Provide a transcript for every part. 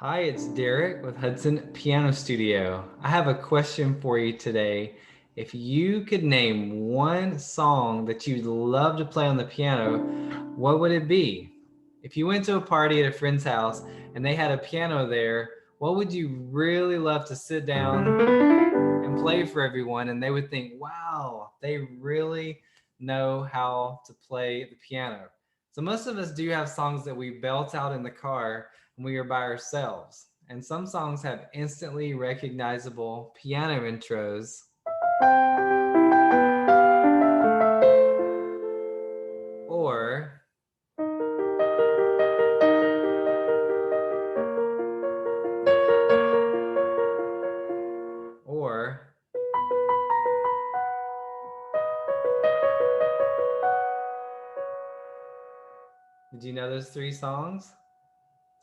Hi, it's Derek with Hudson Piano Studio. I have a question for you today. If you could name one song that you'd love to play on the piano, what would it be? If you went to a party at a friend's house and they had a piano there, what would you really love to sit down and play for everyone? And they would think, wow, they really know how to play the piano. So most of us do have songs that we belt out in the car when we are by ourselves. And some songs have instantly recognizable piano intros. Or or did you know those three songs?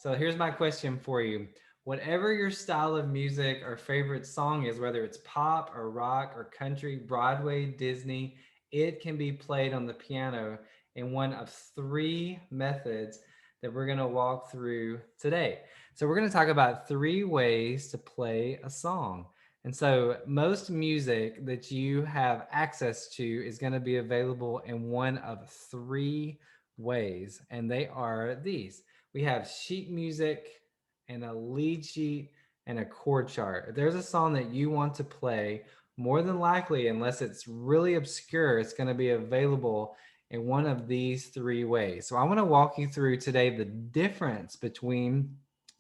So here's my question for you. Whatever your style of music or favorite song is, whether it's pop or rock or country, Broadway, Disney, it can be played on the piano in one of three methods that we're going to walk through today. So we're going to talk about three ways to play a song. And so most music that you have access to is going to be available in one of three ways, and they are these. We have sheet music and a lead sheet and a chord chart. If there's a song that you want to play, more than likely, unless it's really obscure, it's going to be available in one of these three ways. So I want to walk you through today the difference between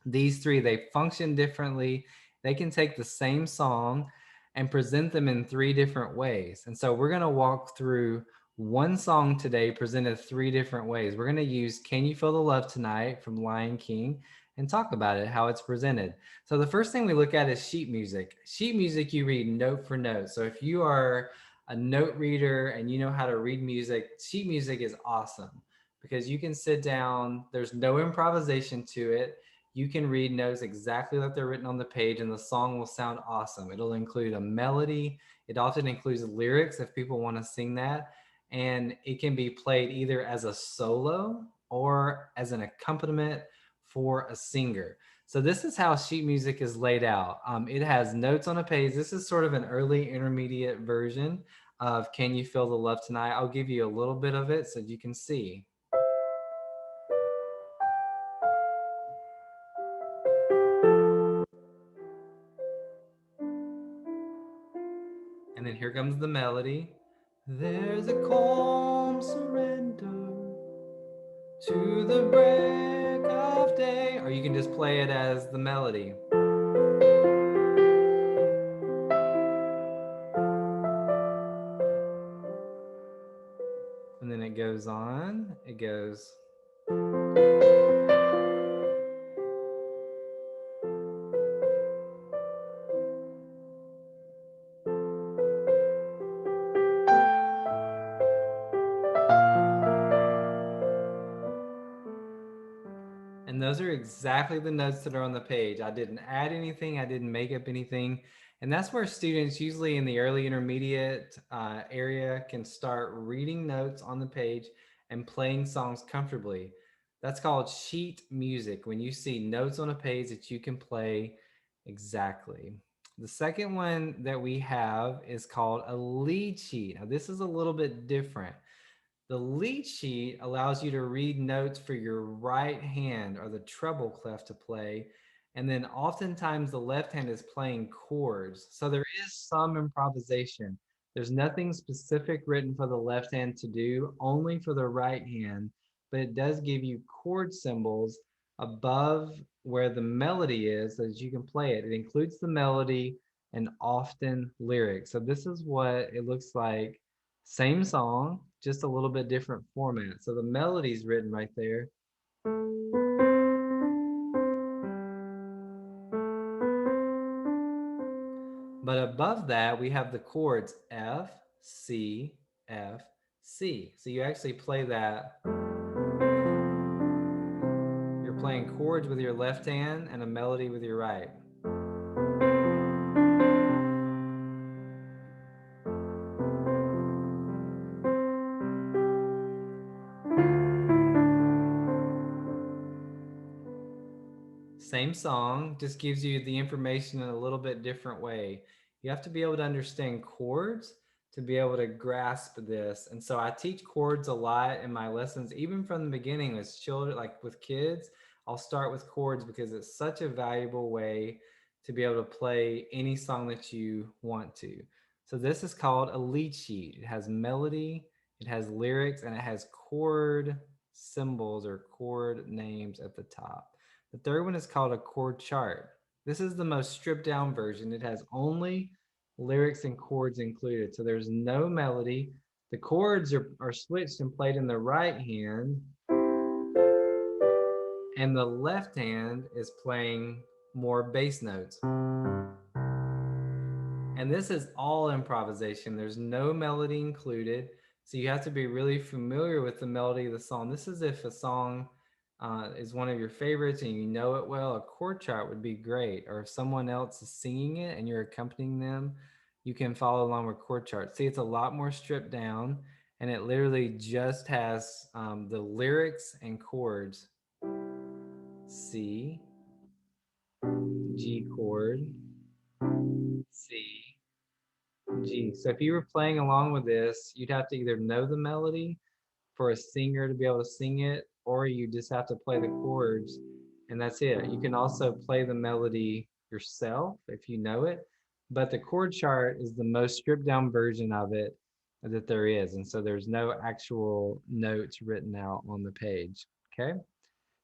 these three. They function differently. They can take the same song and present them in three different ways. And so we're going to walk through one song today presented three different ways. We're going to use Can You Feel the Love Tonight from Lion King and talk about it, how it's presented. So the first thing we look at is sheet music. Sheet music, you read note for note. So if you are a note reader and you know how to read music, sheet music is awesome because you can sit down, there's no improvisation to it. You can read notes exactly like they're written on the page and the song will sound awesome. It'll include a melody. It often includes lyrics if people want to sing that, and it can be played either as a solo or as an accompaniment for a singer. So this is how sheet music is laid out. It has notes on a page. This is sort of an early intermediate version of Can You Feel the Love Tonight? I'll give you a little bit of it so you can see. And then here comes the melody. There's a calm surrender to the break of day. Or you can just play it as the melody. And then it goes on. It goes. And those are exactly the notes that are on the page. I didn't add anything. I didn't make up anything. And that's where students usually in the early intermediate area can start reading notes on the page and playing songs comfortably. That's called sheet music, when you see notes on a page that you can play exactly. The second one that we have is called a lead sheet. Now this is a little bit different. The lead sheet allows you to read notes for your right hand or the treble clef to play. And then oftentimes the left hand is playing chords. So there is some improvisation. There's nothing specific written for the left hand to do, only for the right hand, but it does give you chord symbols above where the melody is so that you can play it. It includes the melody and often lyrics. So this is what it looks like. Same song, just a little bit different format. So the melody's written right there. But above that, we have the chords F, C, F, C. So you actually play that. You're playing chords with your left hand and a melody with your right. Same song, just gives you the information in a little bit different way. You have to be able to understand chords to be able to grasp this. And so I teach chords a lot in my lessons, even from the beginning with children, like with kids. I'll start with chords because it's such a valuable way to be able to play any song that you want to. So this is called a lead sheet. It has melody, it has lyrics, and it has chord symbols or chord names at the top. The third one is called a chord chart. This is the most stripped down version. It has only lyrics and chords included. So there's no melody. The chords are switched and played in the right hand, and the left hand is playing more bass notes. And this is all improvisation. There's no melody included. So you have to be really familiar with the melody of the song. This is if a song is one of your favorites and you know it well, a chord chart would be great. Or if someone else is singing it and you're accompanying them, you can follow along with chord chart. See, it's a lot more stripped down and it literally just has the lyrics and chords. C, G chord, C, G. So if you were playing along with this, you'd have to either know the melody for a singer to be able to sing it, or you just have to play the chords and that's it. You can also play the melody yourself if you know it, but the chord chart is the most stripped down version of it that there is. And so there's no actual notes written out on the page. Okay.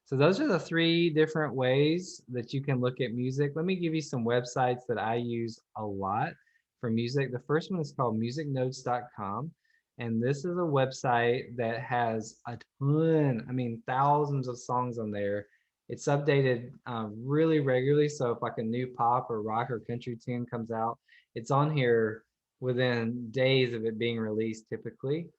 So those are the three different ways that you can look at music. Let me give you some websites that I use a lot for music. The first one is called musicnotes.com. And this is a website that has a ton, I mean, thousands of songs on there. It's updated really regularly. So if like a new pop or rock or country tune comes out, it's on here within days of it being released typically.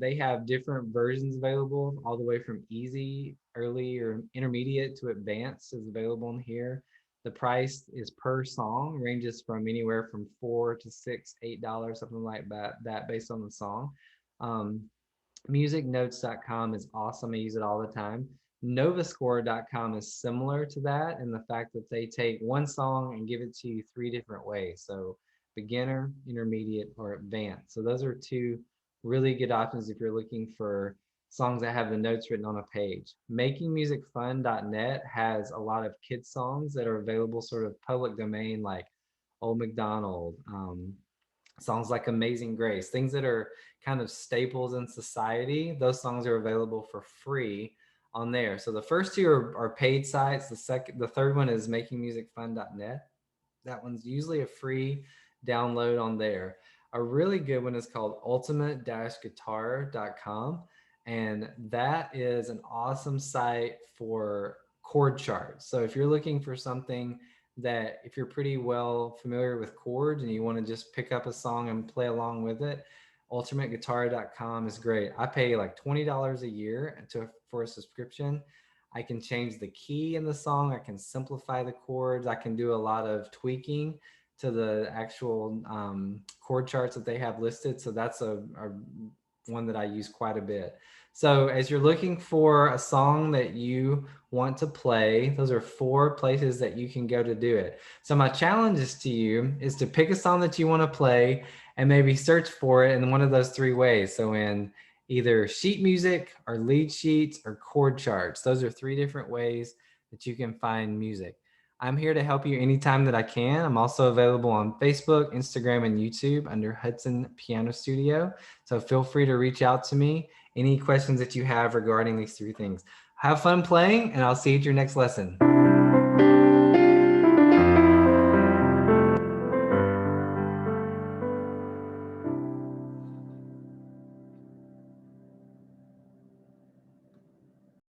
They have different versions available, all the way from easy, early, or intermediate to advanced is available in here. The price is per song, ranges from anywhere from $4 to $8, something like that based on the song. Um, musicnotes.com is awesome. I use it all the time. Novascore.com is similar to that in the fact that they take one song and give it to you three different ways. So beginner, intermediate, or advanced. So those are two really good options if you're looking for songs that have the notes written on a page. Makingmusicfun.net has a lot of kids songs that are available sort of public domain, like Old MacDonald, songs like Amazing Grace, things that are kind of staples in society. Those songs are available for free on there. So the first two are paid sites. The third one is makingmusicfun.net. That one's usually a free download on there. A really good one is called ultimate-guitar.com. And that is an awesome site for chord charts. So if you're looking for something that, if you're pretty well familiar with chords and you want to just pick up a song and play along with it, ultimateguitar.com is great. I pay like $20 a year for a subscription. I can change the key in the song. I can simplify the chords. I can do a lot of tweaking to the actual chord charts that they have listed. So that's a one that I use quite a bit. So as you're looking for a song that you want to play, those are 4 places that you can go to do it. So my challenge is to you is to pick a song that you want to play and maybe search for it in one of those 3 ways. So in either sheet music or lead sheets or chord charts. Those are 3 different ways that you can find music. I'm here to help you anytime that I can. I'm also available on Facebook, Instagram, and YouTube under Hudson Piano Studio. So feel free to reach out to me. Any questions that you have regarding these 3 things. Have fun playing, and I'll see you at your next lesson.